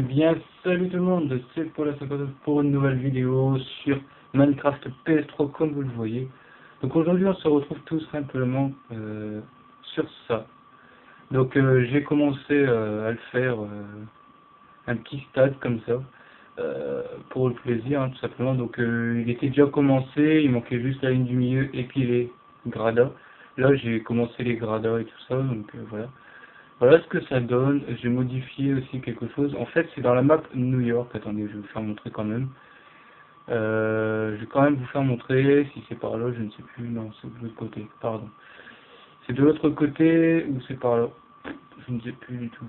Bien, salut tout le monde, c'est Paul la 59 pour une nouvelle vidéo sur Minecraft PS3 comme vous le voyez. Donc aujourd'hui on se retrouve tout simplement sur ça. Donc j'ai commencé à le faire, un petit stade comme ça, pour le plaisir hein, tout simplement. Donc il était déjà commencé, il manquait juste la ligne du milieu et puis les gradas. Là j'ai commencé les gradas et tout ça, donc voilà. Voilà ce que ça donne. J'ai modifié aussi quelque chose. En fait, c'est dans la map New York. Attendez, je vais vous faire montrer quand même. Je vais quand même vous faire montrer. Si c'est par là, je ne sais plus. Non, c'est de l'autre côté. Pardon. C'est de l'autre côté ou c'est par là. Je ne sais plus du tout.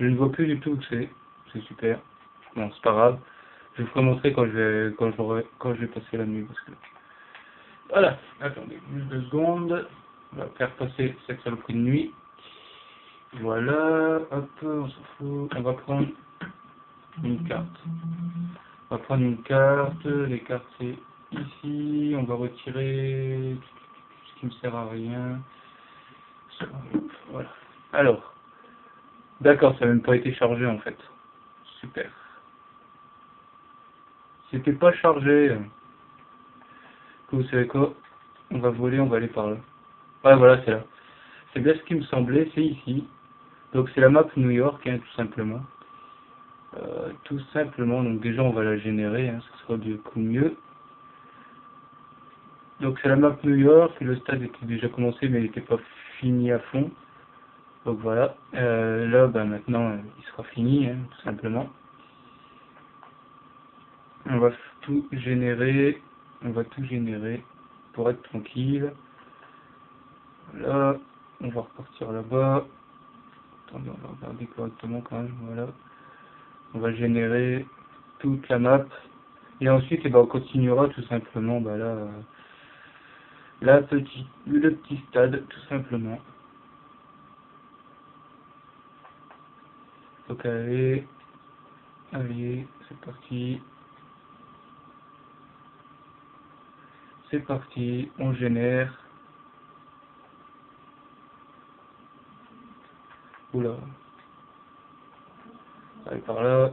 Je ne vois plus du tout où c'est. C'est super. Bon, c'est pas grave. Je vous ferai montrer quand je vais passer la nuit. Parce que... Voilà. Attendez, juste 2 secondes. On va faire passer cette saloperie de nuit. Voilà, hop, on s'en fout. On va prendre une carte. On va prendre une carte. Les cartes, c'est ici. On va retirer ce qui me sert à rien. Voilà. Alors, d'accord, ça n'a même pas été chargé en fait. Super. C'était pas chargé. Vous savez quoi? On va voler, on va aller par là. Ouais, voilà, c'est là. C'est bien ce qui me semblait, c'est ici. Donc c'est la map New York, hein, tout simplement. Tout simplement, donc déjà on va la générer, hein, ce sera du coup mieux. Donc c'est la map New York, le stade était déjà commencé mais il n'était pas fini à fond. Donc voilà, là bah, maintenant il sera fini, hein, tout simplement. On va tout générer, pour être tranquille. Là, on va repartir là-bas. Attendez, on va regarder correctement quand même, voilà. On va générer toute la map. Et ensuite, eh ben, on continuera tout simplement bah, là, le petit stade, tout simplement. Donc allez, c'est parti. C'est parti, on génère. Oula. Allez par là.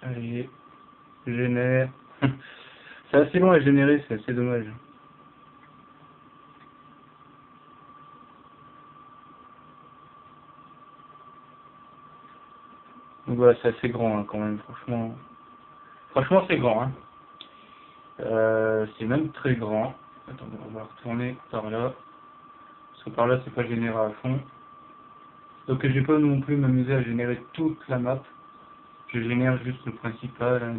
Allez, génère. C'est assez long à générer, c'est assez dommage. Donc voilà, c'est assez grand hein, quand même, franchement. Franchement, c'est grand. Hein. C'est même très grand. Attendez, on va retourner par là. Parce que par là, c'est pas généré à fond. Donc je vais pas non plus m'amuser à générer toute la map. Je génère juste le principal hein,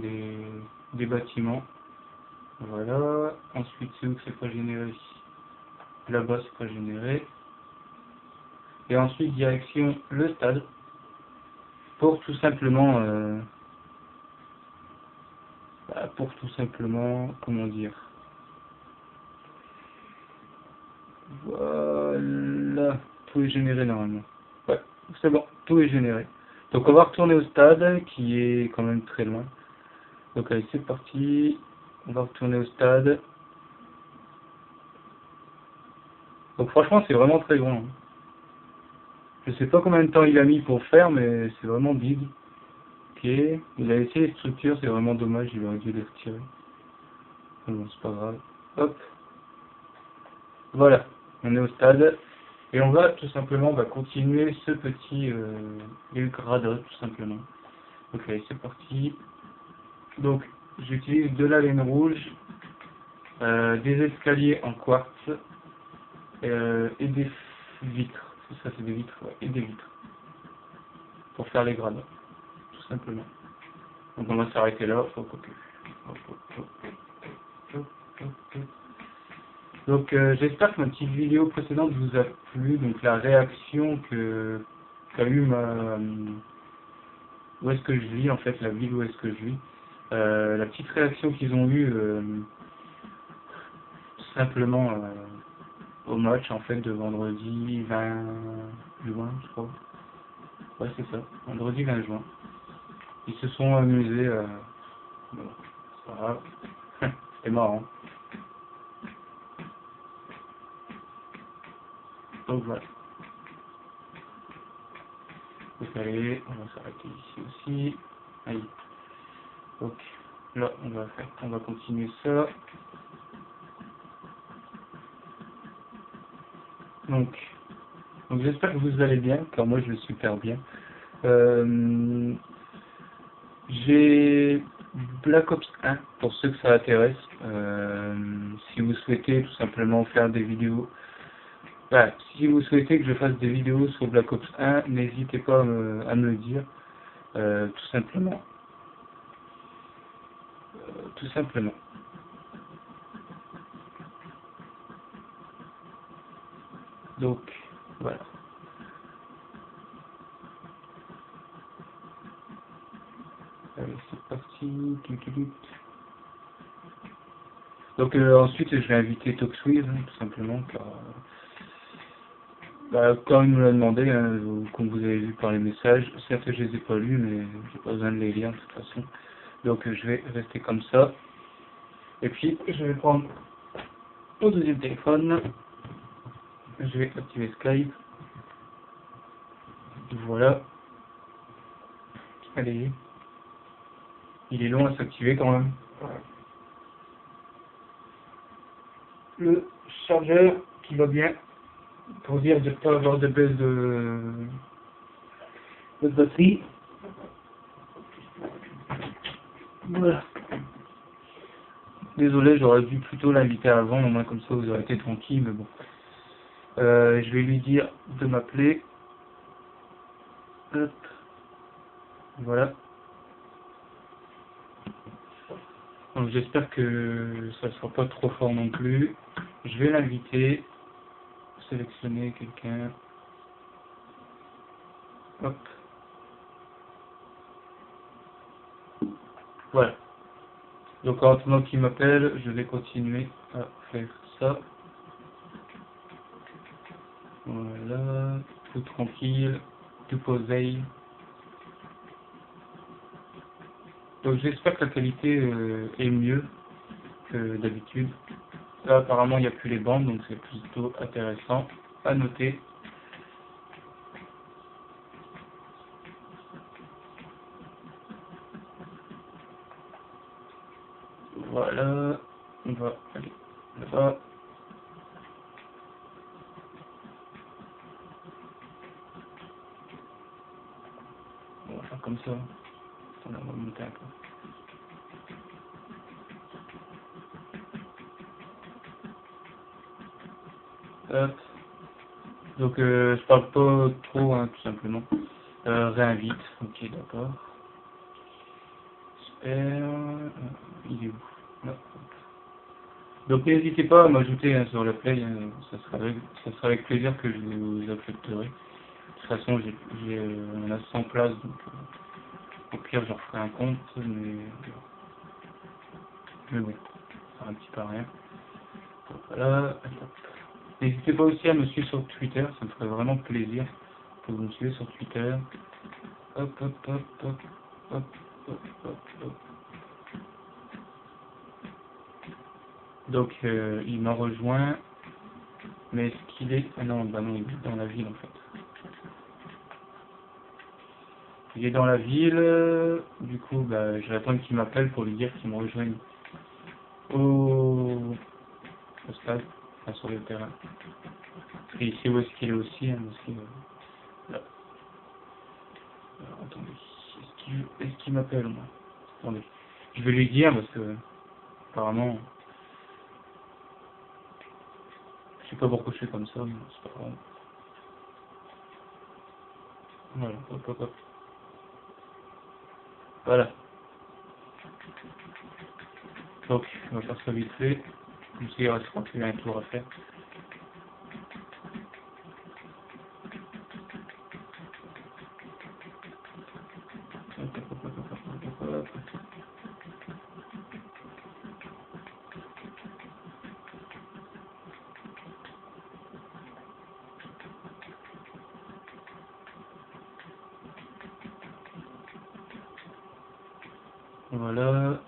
des bâtiments. Voilà. Ensuite, c'est où que c'est pas généré? Là-bas, c'est pas généré. Et ensuite, direction le stade. Pour tout simplement... comment dire? Voilà. Tout est généré normalement. Ouais, c'est bon. Tout est généré. Donc on va retourner au stade, qui est quand même très loin. Donc allez, c'est parti. On va retourner au stade. Donc franchement, c'est vraiment très grand. Hein. Je sais pas combien de temps il a mis pour faire, mais c'est vraiment big. Ok. Il a laissé les structures, c'est vraiment dommage, il aurait dû les retirer. Bon, c'est pas grave. Hop. Voilà. On est au stade. Et on va tout simplement continuer ce petit gradin, tout simplement. Ok, c'est parti. Donc, j'utilise de la laine rouge, des escaliers en quartz et des vitres. C'est ça, c'est des vitres, ouais, et des vitres. Pour faire les gradins, tout simplement. Donc on va s'arrêter là. Donc j'espère que ma petite vidéo précédente vous a plu. Donc la réaction qu'a eu où est-ce que je vis en fait, la ville où est-ce que je vis. La petite réaction qu'ils ont eue simplement au match en fait de vendredi 20 juin, je crois. Ouais, c'est ça, vendredi 20 juin. Ils se sont amusés. Bon, c'est pas grave. C'était marrant. Donc voilà. Donc allez, on va s'arrêter ici aussi. Allez. Donc là, on va continuer ça. Donc j'espère que vous allez bien, car moi je vais super bien. J'ai Black Ops 1, pour ceux que ça intéresse. Si vous souhaitez tout simplement faire des vidéos, voilà, si vous souhaitez que je fasse des vidéos sur Black Ops 1, n'hésitez pas à me le dire, tout simplement. Tout simplement. Donc, voilà. Allez, c'est parti. Donc ensuite, je vais inviter Toxwiz, hein, tout simplement, car comme il me l'a demandé, hein, comme vous avez vu par les messages, certes je les ai pas lus, mais j'ai pas besoin de les lire de toute façon. Donc je vais rester comme ça. Et puis je vais prendre mon deuxième téléphone. Je vais activer Skype. Voilà. Allez. Il est long à s'activer quand même. Le chargeur qui va bien. Pour dire de ne pas avoir de baisse de batterie. Voilà. Désolé, j'aurais dû plutôt l'inviter avant, au moins comme ça vous aurez été tranquille, mais bon. Je vais lui dire de m'appeler. Hop. Voilà. Donc j'espère que ça ne sera pas trop fort non plus. Je vais l'inviter. Sélectionner quelqu'un. Hop. Voilà. Donc en attendant qu'il m'appelle, je vais continuer à faire ça. Voilà. Tout tranquille. Tout posé. Donc j'espère que la qualité est mieux que d'habitude. Là apparemment il n'y a plus les bandes, donc c'est plutôt intéressant à noter. Voilà, on va aller là-bas. On va faire comme ça. On va monter un peu. Hop. Donc je parle pas trop, hein, tout simplement. Réinvite, ok d'accord. Super. Il est où? Là. Donc n'hésitez pas à m'ajouter hein, sur le play, hein, ça sera avec plaisir que je vous accepterai. De toute façon on a 100 places, donc au pire j'en ferai un compte, mais bon, ça un petit peu à rien. Donc, voilà. N'hésitez pas aussi à me suivre sur Twitter, ça me ferait vraiment plaisir que vous me suivez sur Twitter. Hop, hop, hop, hop, hop, hop, hop, hop. Donc il m'a rejoint, mais est-ce qu'il est... Ah non, bah non, il est dans la ville en fait. Il est dans la ville, du coup bah, je vais attendre qu'il m'appelle pour lui dire qu'il me rejoigne au stade, enfin sur le terrain. Et ici où est-ce qu'il est aussi, hein, aussi là. Alors, attendez, est-ce qu'il m'appelle moi? Attendez, je vais lui dire parce que apparemment, je sais pas pourquoi je fais comme ça, mais c'est pas grave. Voilà, hop, hop, hop. Voilà. Donc, on va faire ça vite fait. Comme ça, il restera plus un tour à faire. Hop, hop, hop, hop, hop, hop, hop. Voilà.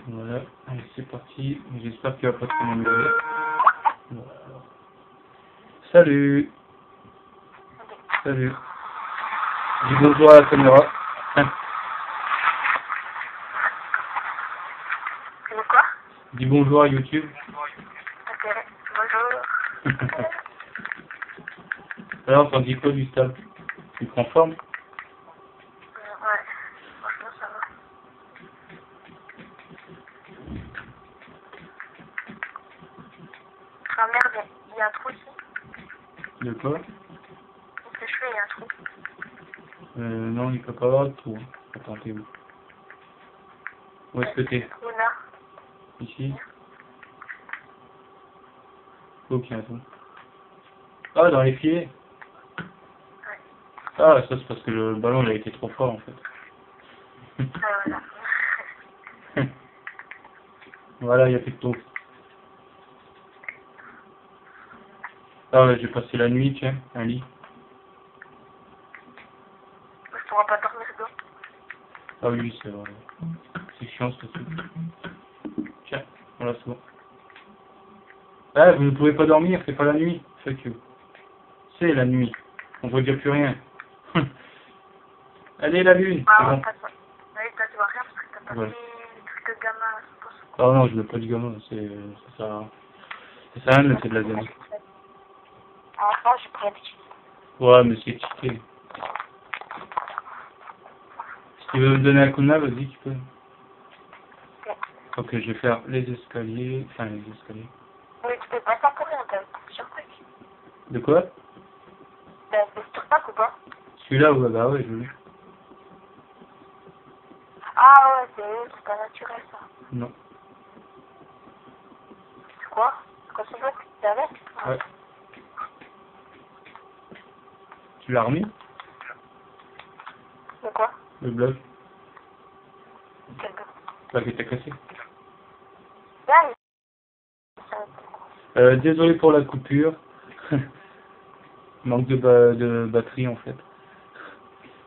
Voilà, allez, c'est parti. J'espère qu'il va pas trop m'engueuler. Voilà. Salut. Salut. Dis bonjour à la caméra. C'est quoi? Dis bonjour à YouTube. Ok, bonjour. Alors, t'en dis quoi, Gustave? Tu te forme? Ouais, franchement, ça va. Ah merde, il y a un trou ici. De quoi? Dans tes cheveux, il y a un trou. Non, il peut pas avoir de tout. Hein. Attends, t'es où? Où est-ce que t'es? Trou là. Ici? Ok, attends. Ah, dans les filets? Ouais. Ah, ça c'est parce que le ballon il a été trop fort en fait. Voilà. Voilà, il n'y a plus de taux. Ah ouais, j'ai passé la nuit, tiens, un lit. Je pourrais pas dormir dedans. Ah oui, c'est vrai. C'est chiant ce truc. Tiens, voilà, c'est bon. Ah, vous ne pouvez pas dormir, c'est pas la nuit. Fuck you. C'est la nuit. On voit déjà plus rien. Allez, la lune, c'est Ah, bon. pas de... Oui, toi, tu vois rien parce que t'as pas Ouais. fait le truc de gamin, je pense. Ah non, je veux pas du gamin, ça sert à rien de mettre de la gamme. À la fin, j'ai pris l'habitude. Ouais, mais c'est cheaté. Si tu veux me donner un coup de main, vas-y, tu peux. Ok. Ok, je vais faire les escaliers, enfin les escaliers. Mais tu peux pas ça pour rien, quand même. Sur quoi? De quoi? C'est sur pas ou pas? Celui-là, ouais, bah ouais, je l'ai. Ah ouais, c'est pas naturel, ça. Non. C'est quoi? C'est quoi ce bloc? C'est avec? Ouais. Tu l'as remis? C'est quoi? Le bloc? Quel bloc? Bah, que t'as cassé. Là, Désolé pour la coupure. Manque de batterie en fait.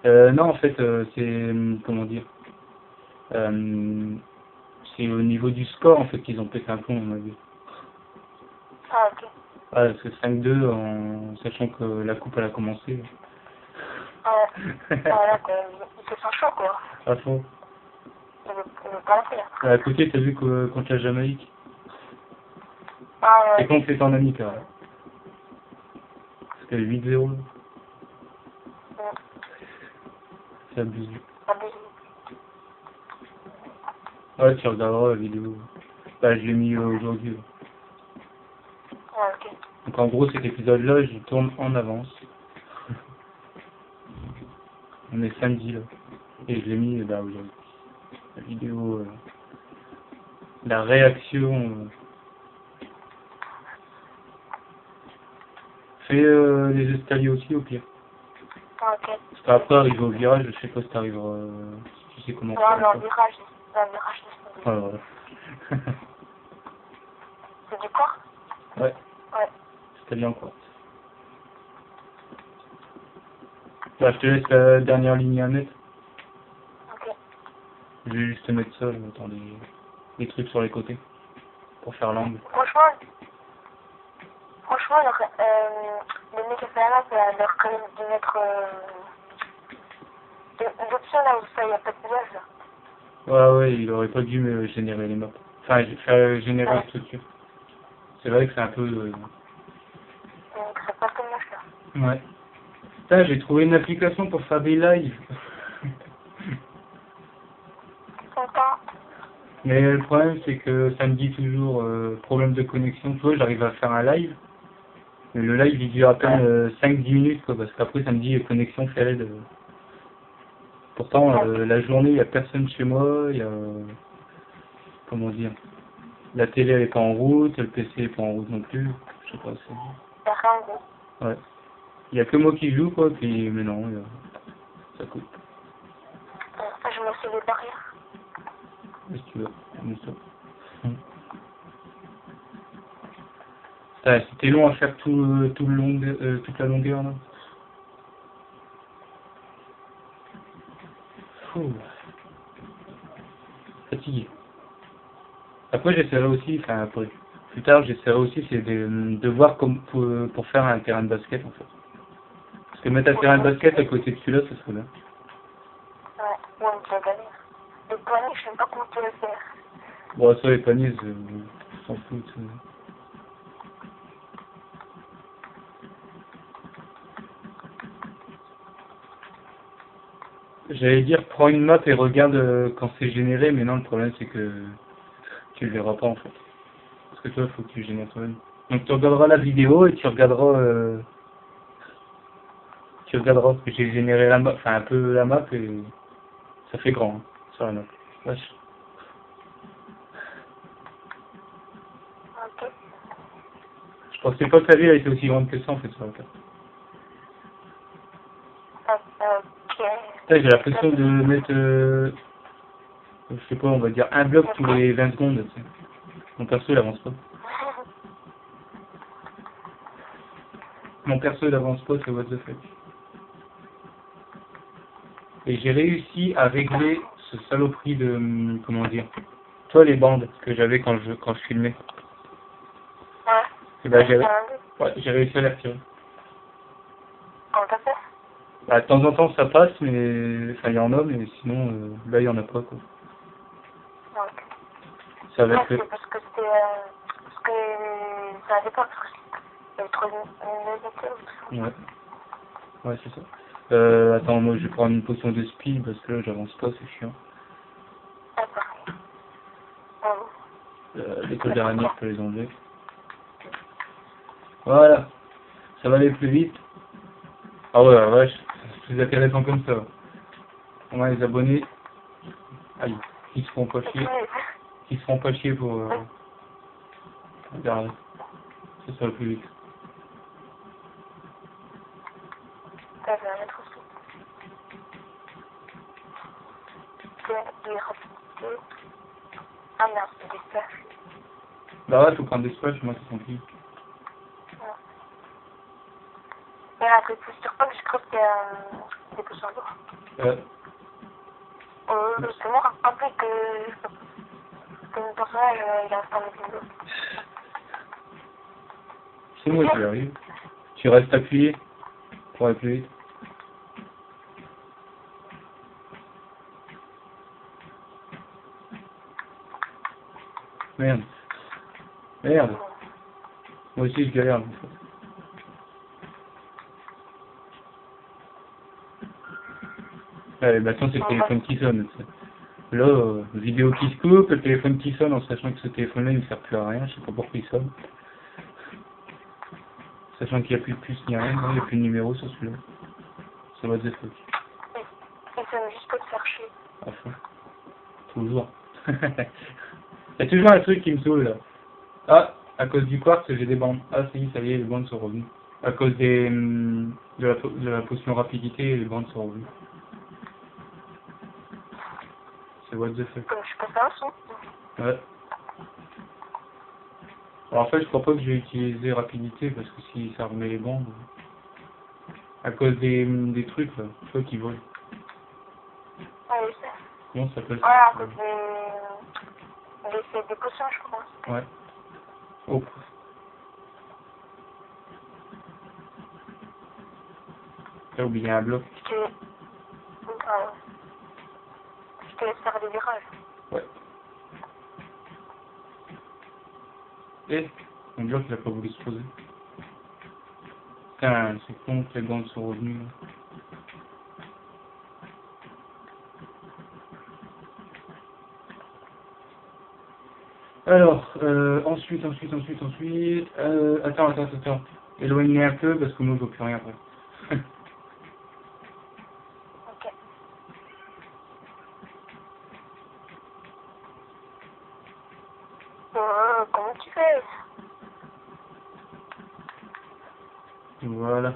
Non, en fait, c'est comment dire, c'est au niveau du score en fait qu'ils ont pété un plomb, on m'a dit. ah, ok. Ah, c'est 5-2 en sachant que la coupe elle a commencé. Voilà, quoi. Il se sent chaud, quoi. À fond. Il veut pas la faire. À côté, t'as vu que contre la Jamaïque, Ah ouais. c'est contre les en Amica. C'était 8-0. C'est abusé. Ouais, tu regarderas la vidéo. Bah, je l'ai mis aujourd'hui. Ouais, ok. Donc en gros, cet épisode-là, je tourne en avance. On est samedi là. Et je l'ai mis bah, aujourd'hui. La vidéo, la réaction. Fais les escaliers aussi au pire. Ah, ok. Parce qu'après, arriver au virage, je sais pas si t'arrives, si tu sais comment Non, faire. non, virage, laisse tomber. Ouais, voilà. C'est du corps? Ouais, Ouais. escalier encore. Bah, je te laisse la dernière ligne à mettre. Ok. Je vais juste te mettre ça, je vais attendre des trucs sur les côtés. Pour faire l'angle. Franchement, le mec qui fait là, c'est leur quand même de mettre l'option là où ça, il n'y a pas de nuage là. Ouais, ouais, il aurait pas dû me générer les maps. Enfin, faire générer la structure. C'est vrai que c'est un peu... Donc, c'est pas comme nuage là. Ouais. Putain, j'ai trouvé une application pour faire des lives. Content. Mais le problème, c'est que ça me dit toujours problème de connexion. Tu vois, j'arrive à faire un live. Mais le live, il dure à peine 5-10 minutes, quoi, parce qu'après, ça me dit connexion failed. Pourtant, la journée, il n'y a personne chez moi. Il y a... comment dire, la télé, elle est pas en route. Le PC est pas en route non plus. Je sais pas, c'est... Il y a rien en gros. Ouais. Il n'y a que moi qui joue, quoi, puis... mais non, ça coupe. Je me suis les barrières. Si tu veux, comme ça. C'était long à faire tout le long, toute la longueur, là. Fou. Fatigué. Après, j'essaierai aussi, enfin après, plus tard, j'essaierai aussi, c'est de voir comme pour faire un terrain de basket en fait. Parce que mettre un terrain de basket à côté de celui-là, ce serait bien. Ouais, ouais, c'est galère. Le poignet, je sais pas comment tu le faire. Bon, ça, les paniers, s'en foutent. J'allais dire, prends une map et regarde quand c'est généré, mais non, le problème c'est que tu le verras pas en fait. Parce que toi, il faut que tu génères toi-même. Donc tu regarderas la vidéo et tu regarderas que j'ai généré la map, enfin un peu la map et ça fait grand hein, sur la map. Wesh. Ok. Je pensais pas que la ville elle était aussi grande que ça en fait sur la carte. Ok. Putain, j'ai l'impression de mettre, je sais pas, on va dire un bloc tous les 20 secondes. Tu sais. Mon perso il avance pas. Mon perso il avance pas, c'est what the fuck. Et j'ai réussi à régler ce saloperie de, comment dire, toi les bandes que j'avais quand je filmais. Ouais. Et ben j'ai réussi à les retirer. Comment t'as fait? Bah, de temps en temps ça passe, mais enfin il y en a, mais sinon là il y en a pas quoi. Ok. Ça va Ouais, être. c'est parce que c'était... parce que ça allait pas, parce que il y avait trop de Ouais. Ouais c'est ça. Attends, moi je vais prendre une potion de speed parce que là j'avance pas, c'est chiant. D'accord. L'école d'araignée, je peux les enlever. Voilà, ça va aller plus vite. Ah ouais, la vache, c'est plus intéressant comme ça. On a les abonnés, aïe, qui se font pas chier, pour regarder. Ça va plus vite. Ça va mettre aussi. C'est des rapidité. Ah merde, c'est des fleurs. Bah ouais, faut prendre des squash, moi c'est tranquille. Et là, que plus sur pas, je crois qu'il y a des potions d'eau. C'est moi qui rappelle que mon personnage, il a pas mis de l'eau. C'est moi qui arrive. Tu restes appuyé pour aller plus vite. Merde. Merde. Moi aussi je galère. Ouais, maintenant c'est le téléphone qui sonne. Là, vidéo qui se coupe, le téléphone qui sonne en sachant que ce téléphone-là il ne sert plus à rien, je sais pas pourquoi il sonne. Sachant qu'il n'y a plus de puce ni rien, il n'y a plus de numéro sur celui-là. Ça va des trucs. Et ça me juste pas de faire chier. À fond. Toujours. Il y a toujours un truc qui me saoule là. Ah, à cause du quartz, j'ai des bandes. Ah si, ça y est, les bandes sont revenues. À cause de la potion rapidité, les bandes sont revenues. C'est what the fuck. Comme je suis passé un son. Ouais. Alors en fait, je crois pas que j'ai utilisé rapidité parce que si ça remet les bandes. À cause des trucs là, je crois qu'ils volent. Ouais, je sais. Comment ça s'appelle Ouais, ça? à cause des potions, je crois. Ouais. Oh. T'as oublié un bloc. Je te laisse faire des virages. Ouais. Et on dirait qu'il a pas voulu se poser. Putain, c'est con que les bandes sont revenues. Là. Alors, ensuite. Attends. Éloignez un peu parce que moi je vois plus rien après. Ok. Comment tu fais? Voilà.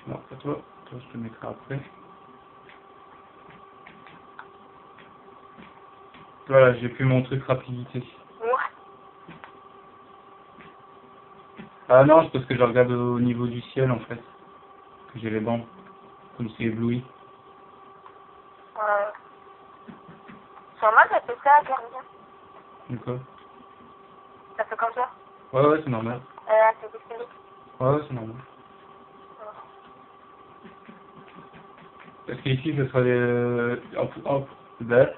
Non, pas toi. Toi, je te mettrai après. Voilà, j'ai plus mon truc rapidité. Ouais. Ah non, c'est parce que je regarde au niveau du ciel en fait. Que j'ai les bandes. Comme c'est ébloui. Sur moi, ça fait ça, gardien. D'accord. Ça fait comme ça. Ouais, c'est normal. C'est défilé. Ouais, c'est normal. Parce qu'ici, ce sera des... là.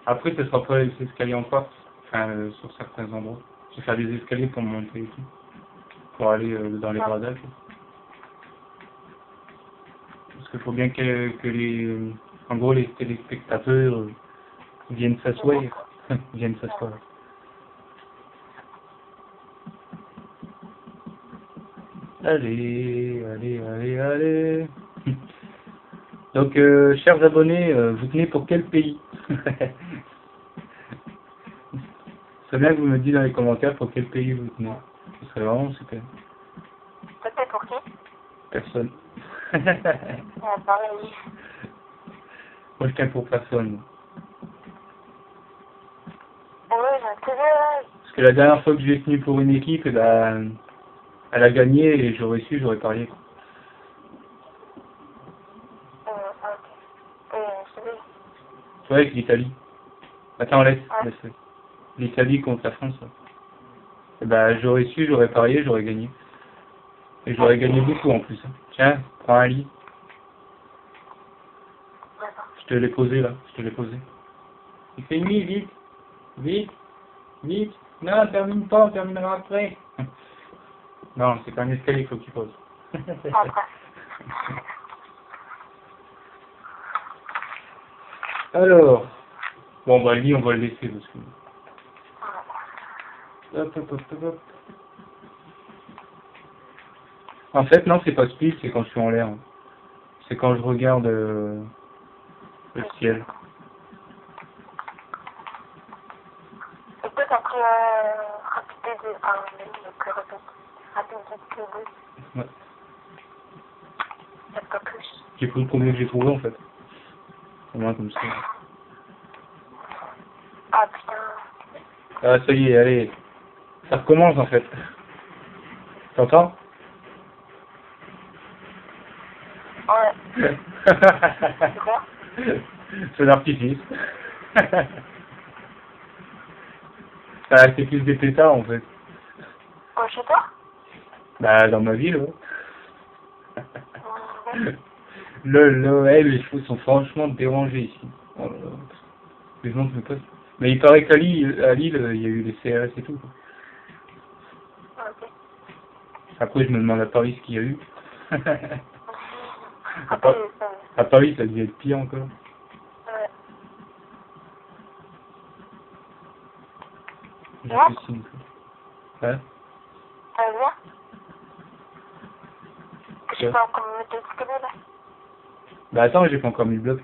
Après, ce sera pas les escaliers en quartz. Enfin, sur certains endroits. Je vais faire des escaliers pour monter et tout. Pour aller dans les gradages. Parce qu'il faut bien que les... En gros, les téléspectateurs viennent s'asseoir. Viennent s'asseoir. Allez, allez, allez, allez. Donc, chers abonnés, vous tenez pour quel pays? C'est bien que vous me dites dans les commentaires pour quel pays vous tenez. Ce serait vraiment super. Peut-être pour qui? Personne. Pareil. Moi, je tiens pour personne. Oui, j'ai un là. Parce que la dernière fois que j'ai tenu pour une équipe, eh ben, elle a gagné et j'aurais su, j'aurais parié. Ok. C'est lui. Tu vois, avec l'Italie. Attends, laisse. Ouais. Laisse. L'Italie contre la France. Là. Eh ben, j'aurais su, j'aurais parié, j'aurais gagné. Et j'aurais gagné beaucoup en plus. Tiens, prends un lit. D'accord. Je te l'ai posé là, je te l'ai posé. Il fait nuit, vite. Vite. Vite. Non, termine pas, on terminera après. Non, c'est pas un escalier qu'il faut que tu poses. Après. Alors, bon bah lui on va le laisser parce que... Hop, hop, hop, hop, hop. En fait non, c'est pas speed, c'est quand je suis en l'air. C'est quand je regarde le ciel. Et toi, t'as pris rapidité 2. Ah, mais donc rapidité 2. Ouais. Y'a pas plus. J'ai pris le premier que j'ai trouvé en fait. Au moins comme ça. Ah putain. Ah ça y est, allez. Ça recommence en fait. T'entends? Ouais. C'est quoi? C'est l'artifice. C'est plus des pétards en fait. Oh, chez toi? Bah dans ma ville, ouais. Les cheveux sont franchement dérangés ici. Oh là là. Les gens ne pas. Mais il paraît qu'à Lille, il y a eu les CRS et tout. Ok. Après, je me demande à Paris ce qu'il y a eu. Après, À Paris, ça devait être pire encore. ouais. J'ai Ouais. fait signe. Ouais. Ça va bien? Je Ouais. peux encore me mettre le scanner là? Bah attends, j'ai pas encore mis le bloc.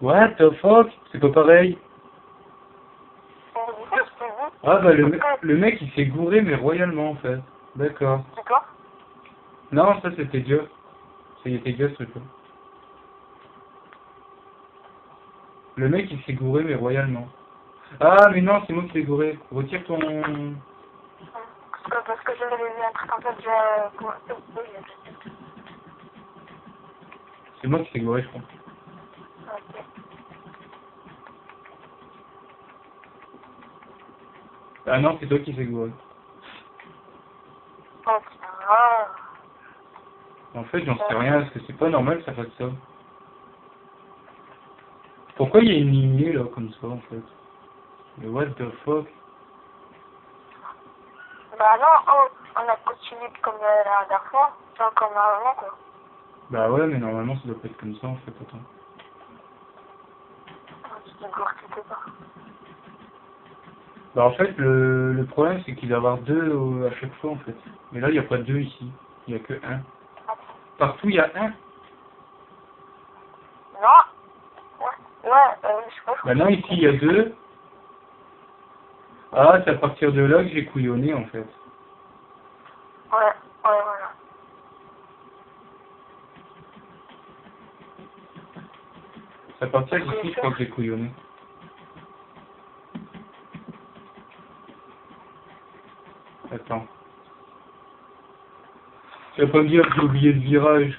What the fuck? C'est pas pareil. Ah bah le mec il s'est gouré mais royalement en fait. D'accord. C'est quoi? Non, ça c'était Dieu. C'était Dieu ce truc-là. Le mec il s'est gouré mais royalement. Ah mais non, c'est moi qui l'ai gouré. Retire ton... Parce que j'avais vu un truc en fait, C'est moi qui l'ai gouré je crois. Ok. Ah non, c'est toi qui s'est gouré. Oh putain. En fait, j'en sais rien, parce que c'est pas normal que ça fasse ça. Pourquoi il y a une lignée là, comme ça, en fait? Mais what the fuck? Bah non, oh, on a continué comme la dernière fois, genre comme avant quoi. Bah ouais, mais normalement ça doit pas être comme ça, en fait, attends. Tu te gourdes, tu sais pas. Bah en fait, le problème c'est qu'il doit y avoir deux à chaque fois, en fait. Mais là, il n'y a pas deux ici, il n'y a que un. Partout, il y a un. Non. Ouais, je sais pas. Bah non, ici, il y a deux. Ah, c'est à partir de là que j'ai couillonné, en fait. Ouais, voilà. C'est à partir d'ici, je crois que j'ai couillonné. Attends. Tu vas pas me dire que j'ai oublié le virage.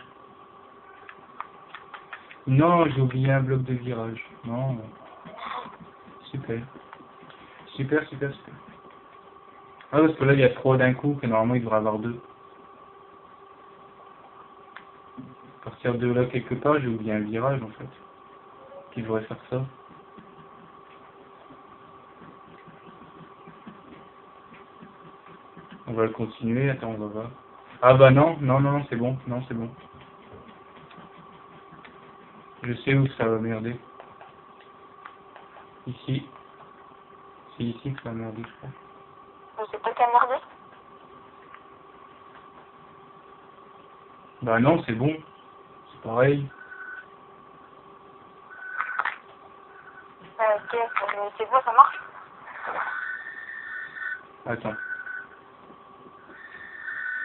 Non, j'ai oublié un bloc de virage. Non. Super. Super, super, super. Ah, parce que là, il y a 3 d'un coup, que normalement, il devrait avoir 2. À partir de là, quelque part, j'ai oublié un virage, en fait. Qui devrait faire ça. On va le continuer. Attends, on va voir. Ah bah non, non, non, non, c'est bon. Non, c'est bon. Je sais où ça va merder. Ici. C'est ici que ça va merder, je crois. Mais c'est pas qu'à merder. Bah non, c'est bon. C'est pareil. Ok, mais c'est bon, ça marche. Attends.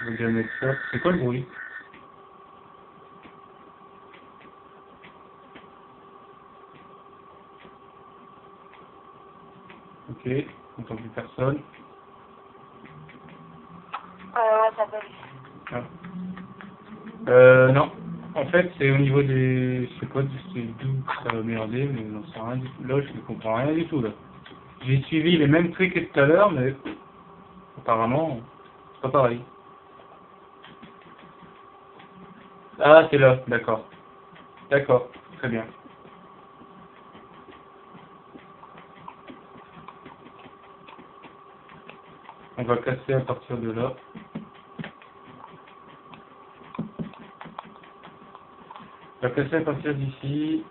Je vais déjà mettre ça. C'est quoi le bruit? Ok. On n'entend plus personne. Ouais, ça va. Ah. Non. En fait, c'est au niveau des... Je sais pas c'est d'où ça va merder, mais j'en sais rien du tout. Là, je ne comprends rien du tout, là. J'ai suivi les mêmes trucs que tout à l'heure, mais apparemment, c'est pas pareil. Ah, c'est là, d'accord. D'accord, très bien. On va casser à partir de là. On va casser à partir d'ici.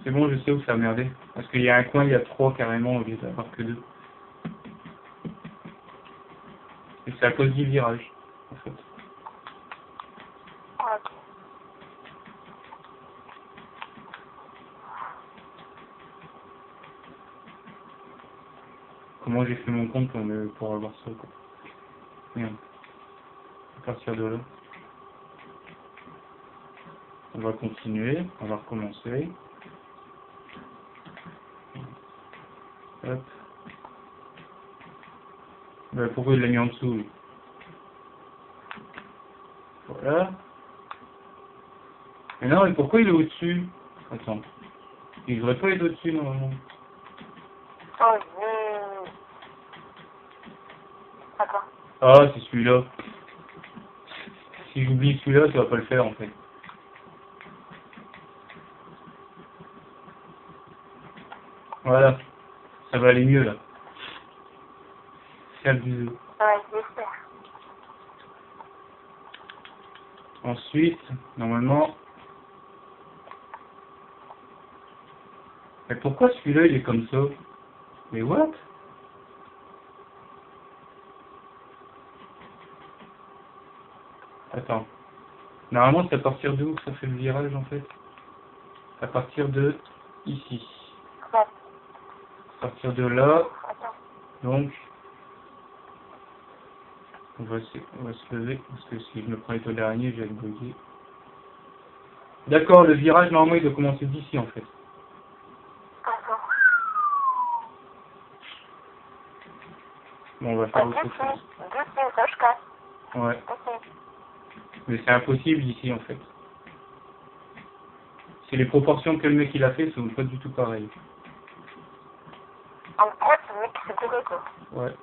C'est bon, je sais où ça a merdé. Parce qu'il y a un coin, il y a 3 carrément, au lieu d'avoir que 2. Et c'est à cause du virage, en fait. Ok. Comment j'ai fait mon compte pour avoir ça, quoi. Merde. À partir de là. On va continuer, on va recommencer. Hop. Bah, pourquoi il l'a mis en dessous, lui? Voilà. Mais non, mais pourquoi il est au-dessus? Attends. Il devrait pas être au-dessus, normalement. Oh, attends. Ah, c'est celui-là. Si j'oublie celui-là, ça va pas le faire, en fait. Voilà. Ça va aller mieux, là. C'est abusé. Ouais, j'espère. Ensuite, normalement... Mais pourquoi celui-là, il est comme ça? Mais what? Attends. Normalement, c'est à partir d'où que ça fait le virage, en fait? À partir de ici. Ouais, À partir de là, attends. donc, on va se lever, parce que si je me prends les taux derniers, je vais être bloqué. D'accord, le virage, normalement, il doit commencer d'ici, en fait. Attends. Bon, on va faire autre chose. D'ici, ça, je casse. Ouais. Ok. Mais c'est impossible ici, en fait. C'est les proportions que le mec il a fait sont pas du tout pareilles. En fait, le mec, c'est bourré, quoi. Ouais.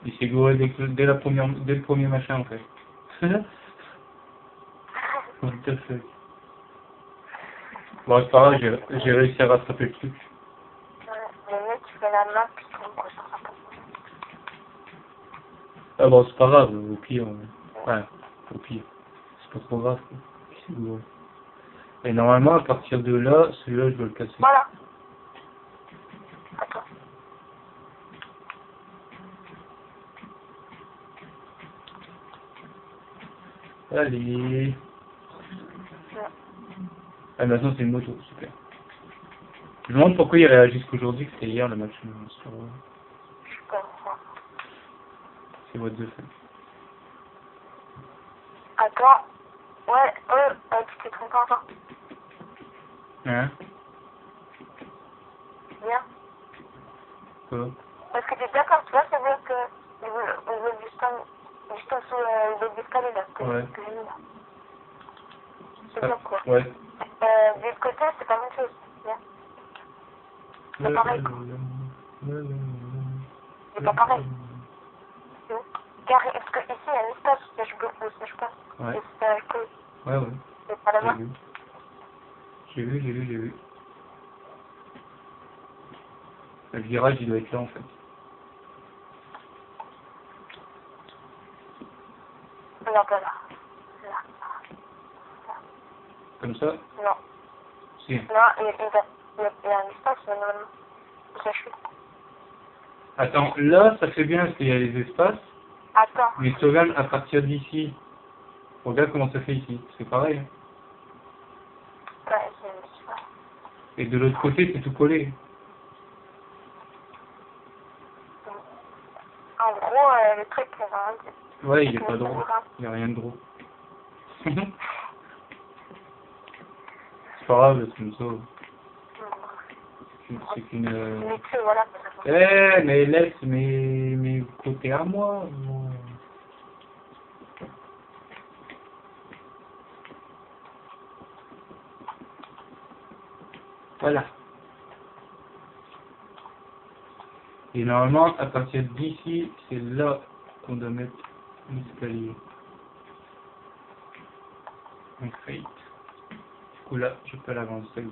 Il s'est gouré dès le premier machin, en fait. What the fuck. Bon, c'est pas grave, j'ai réussi à rattraper le truc. Le mec, il fait la main, puis il trouve quoi, ça va pas. Ah bon, c'est pas grave, au pire. Ouais, au pire. C'est pas trop grave, quoi. Il s'est gouré. Et normalement, à partir de là, celui-là, je dois le casser. Voilà. Attends. Allez. Ah, maintenant, c'est une moto, super. Je me demande pourquoi il réagissent qu'aujourd'hui, que c'était hier le match sur... Je comprends. C'est what the fuck. Attends. Ouais, tu t'es trompé encore. Hein? Bien. Quoi? Parce que t'es d'accord, tu vois, ça veut dire que il veut juste en dessous le l'escalier là, Ouais. que j'ai mis là. C'est bien quoi. Ouais. de l'autre côté, c'est pas la même chose. Bien. C'est pareil. C'est pas pareil. Car est-ce que ici, il y a un espace où je bloque le sèche pas? Ouais. Et c'est un peu. Ouais, ouais. C'est pas là-bas. J'ai vu. Le virage, il doit être là, en fait. Non, pas là. Là. Comme ça? Non. Si. Non, il y a un espace, normalement. Ça, je suis. Attends, là, ça fait bien parce qu'il y a les espaces. Attends. Mais sauvegarde à partir d'ici. Regarde comment ça fait ici. C'est pareil. Hein. Ouais, c'est un espace. Et de l'autre côté, c'est tout collé. En gros, le truc, c'est vraiment... Ouais, il est pas drôle. Il n'y a rien de drôle. C'est pas grave, c'est comme ça. C'est qu'une... Mais tu sais, voilà. Mais laisse mes côtés à moi. Voilà. Et normalement, à partir d'ici, c'est là qu'on doit mettre l'escalier. Un crate. Du coup là, je peux l'avancer.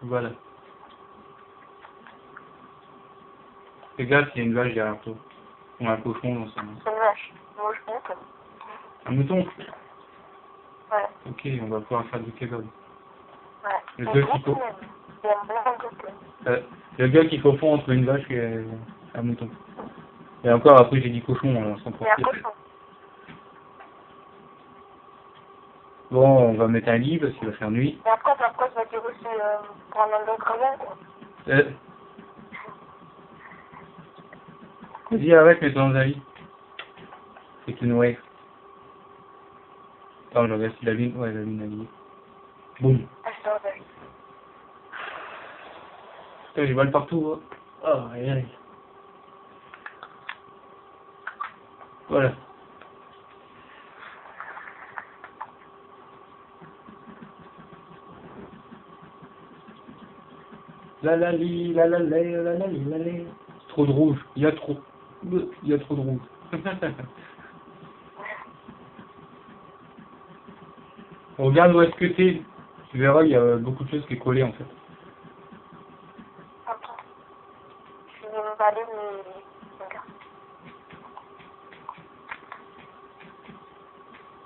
Voilà. Fais gaffe, il y a une vache derrière toi. Ou un cochon dans sa main. C'est une vache. Moi, je monte. Un mouton? Ouais. Ok, on va pouvoir faire du kebab. Ouais. Le gars qui faut... Il y a plein de côtés. le gars qui confond entre une vache et un mouton. Et encore après j'ai dit cochon, alors sans Il y a un profiter. cochon. Bon, on va mettre un lit parce qu'il va faire nuit. Et après, je vais dire aussi prendre un autre avion, quoi. Vas-y, arrête, mets-toi dans un lit. C'est une wave. Attends, je regarde si la lune... Ouais, la lune a lié. Boum. Ah, je dors de lui. Putain, j'ai mal partout. Hein. Oh, aïe, aïe. Voilà. La la li, la la lay, la la li, la lay. Trop de rouge. Il y a trop de rouge. Regarde où est-ce que t'es. Tu verras, il y a beaucoup de choses qui est collé en fait. Ok. Je vais me balader, mais... Regarde.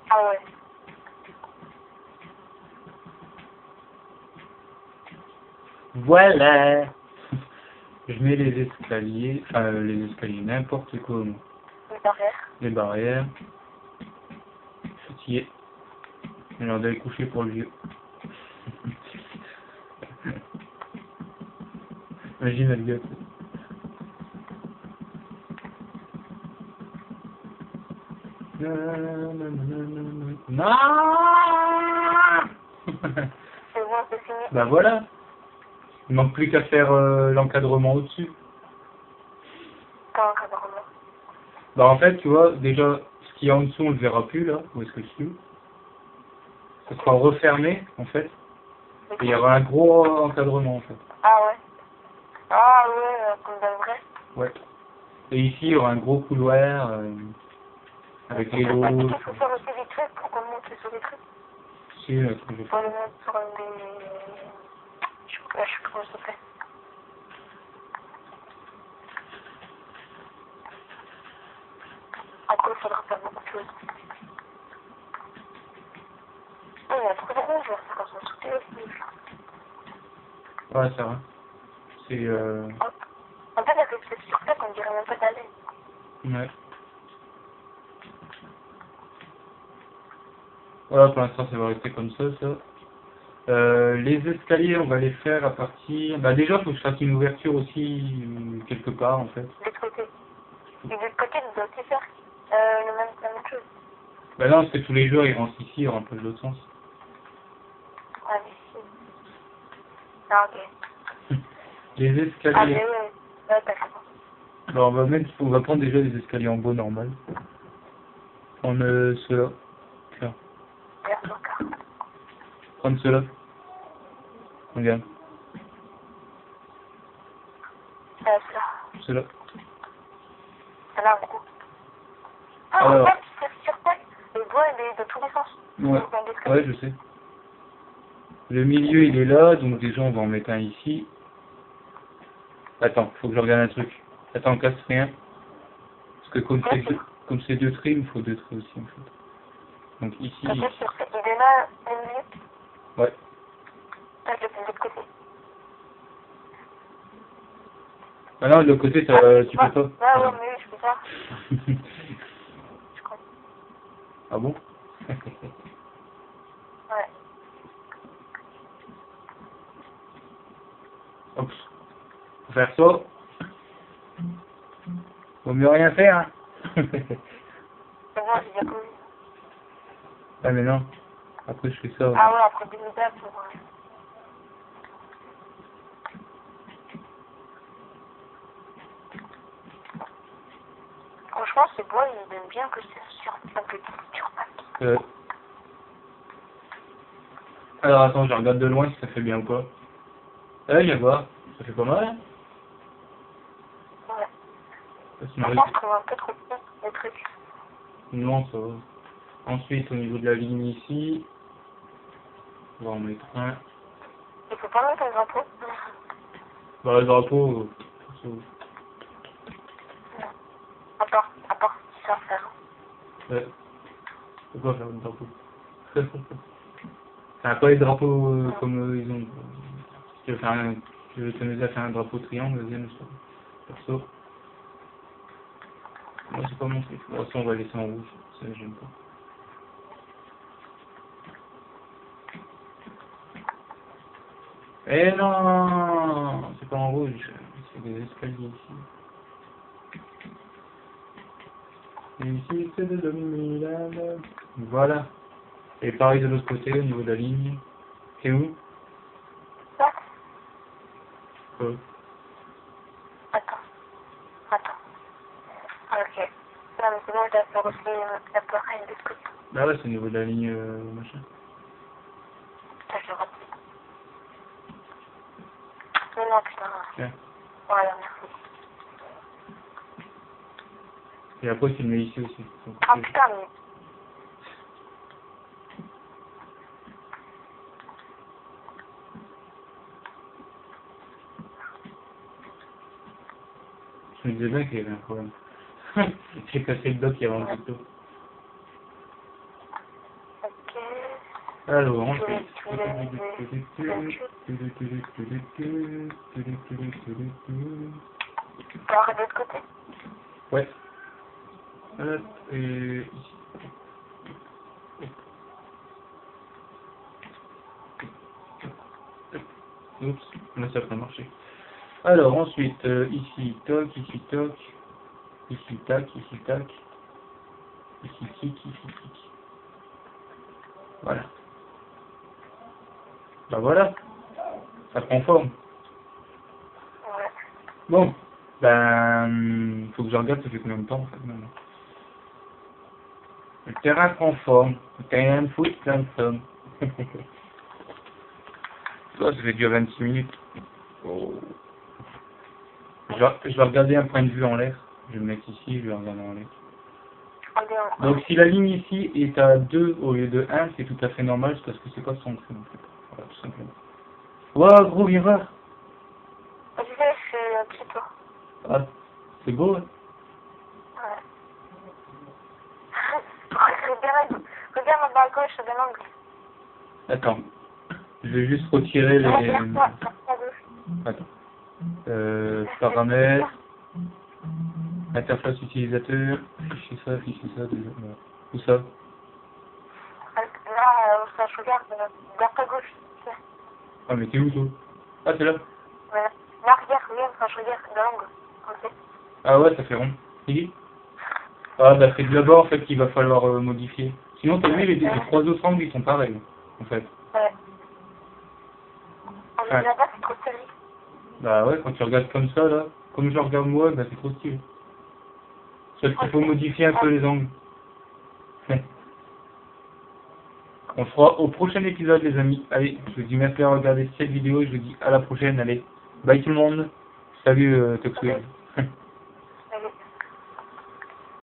Ah ouais. Voilà. Je mets les escaliers, n'importe comment. Les barrières. Les barrières. Fatigué. Il a l'air d'aller coucher pour le vieux. Imagine le gars. Non. C'est bon, c'est fini. Bah voilà. Il manque plus qu'à faire l'encadrement au-dessus. Quand encadrement. Bah en fait, tu vois, déjà, ce qu'il y a en dessous, on le verra plus là. Où est-ce que je suis? Ça sera refermé en fait. Et il y aura un gros encadrement en fait. Ah ouais. Ah ouais, comme dans le vrai. Ouais. Et ici, il y aura un gros couloir avec les lots. Il faut faire aussi des trucs pour qu'on monte sur des trucs. Si, là, ce que je Pour fais. les mettre sur des... Je sais pas comment ça s'appelle. Après, il faudra faire beaucoup de choses. Il y a trop de rouge, là, c'est comme ça, tout est aussi. Ouais, ça va. C'est En fait, avec cette surface, on dirait même pas d'aller. ouais. Voilà, pour l'instant, ça va rester comme ça. Les escaliers, on va les faire à partir... Bah déjà, il faut que je fasse une ouverture aussi, quelque part, en fait. De l'autre côté. Et de l'autre côté, vous devez aussi faire la même chose. Bah non, parce que tous les jours, ils rentrent ici, ils rentrent de l'autre sens. Ah, mais si. Ah, ok. Les Ah, mais escaliers... ouais. Ouais, d'accord. Alors, on va prendre déjà des escaliers en bois normal. On ceux-là. Tiens. D'accord. prendre ceux-là. Regarde. Ça. Ceux-là. Là, en gros. Ah, Alors. en fait, sur tête, le bois, il est de tous les sens. Ouais. Ouais, je sais. Le milieu, il est là, donc déjà, on va en mettre un ici. Attends, faut que je regarde un truc. Attends, casse rien. Parce que comme c'est deux traits, il me faut deux traits aussi, en fait. Donc ici... Il est là, le milieu. Ouais. Là, je le fais de l'autre côté. Ah non, de l'autre côté, ça, tu peux pas. Ah ouais, mais oui, je peux pas. Je crois. Ah bon? Ouais. Hop. Faut faire ça. Vaut mieux rien faire, hein. C'est bon, j'ai déjà connu. Ah mais non. Après, je fais ça. Ah ouais, après 2 étapes pour... Franchement, ce bois, il donne bien que c'est sur un petit surpack. Alors attends, je regarde de loin si ça fait bien ou pas. Viens voir. Ça fait pas mal, hein. Ouais. Ça se Je marie. pense qu'on va un peu trop bien les trucs. Non, ça va. Ensuite, au niveau de la ligne ici, on va en mettre un. Il faut pas mettre un drapeau. Bah, le drapeau, À part si ça faire. ouais. Pourquoi faire un drapeau? Enfin, pas les drapeaux comme ils ont. Si tu veux faire un, tu veux t'amuser à faire un drapeau triangle, viens le soir. Perso. Moi, c'est pas mon truc. Bon, ça, on va laisser en rouge. Ça, j'aime pas. Eh non, c'est pas en rouge, c'est des escaliers ici. Et ici, c'est de l'homme. Voilà. Et pareil de l'autre côté, au niveau de la ligne. C'est où? Ça. Oh. Attends. Ah, ok. Non, mais c'est bon, je dois faire aussi la pareille de ce côté. Bah ouais, c'est au niveau de la ligne machin. Ça, je le rate. Mais non, putain. Tiens. Voilà, merci. Et après, tu le mets ici aussi. Donc, Ah, putain, mais... je me disais bien qu'il y avait un problème. J'ai cassé le bloc il y avait un petit peu. Ok. Alors, ensuite. Alors, de l'autre côté. Ouais. Hop, et ici. Oups, là ça a pas marché. Alors ensuite, ici toc, ici toc, ici tac, ici tac, ici tic, ici tic. Voilà. Bah voilà, ça prend forme. Ouais. Bon, ben, faut que je regarde ça fait combien de temps en fait maintenant. Le terrain prend forme, le terrain de foot plein de somme. Ça fait déjà 26 minutes. Oh. Je vais regarder un point de vue en l'air. Je vais me mettre ici, je vais regarder en l'air. Donc si la ligne ici est à 2 au lieu de 1, c'est tout à fait normal, c'est parce que c'est pas centré en fait. Voilà, tout simplement. Waouh, gros erreur. Je vais faire un petit peu. Ah, c'est beau, hein. Ouais. Regarde en bas à gauche de l'angle. Attends. Je vais juste retirer les... Attends. Paramètres. Interface utilisateur. Fichier ça, déjà. Voilà. Où ça? Là, ça, je regarde vers ta gauche. Ah, mais t'es où, toi? Ah, c'est là. Voilà. Là, regarde, quand je regarde de l'angle. Ok. Ah ouais, ça fait rond. Ici. Ah, bah c'est de là-bas, en fait, qu'il va falloir modifier. Sinon, t'as vu, les 3 autres angles, ils sont pareils, en fait. Ouais. On est là-bas, c'est trop stylé. Bah ouais, quand tu regardes comme ça, là, comme je regarde moi, bah c'est trop stylé. Sauf qu'il faut modifier un peu les angles. On se fera au prochain épisode, les amis. Allez, je vous dis merci à regarder cette vidéo. Je vous dis à la prochaine. Allez, bye tout le monde. Salut, Toxway.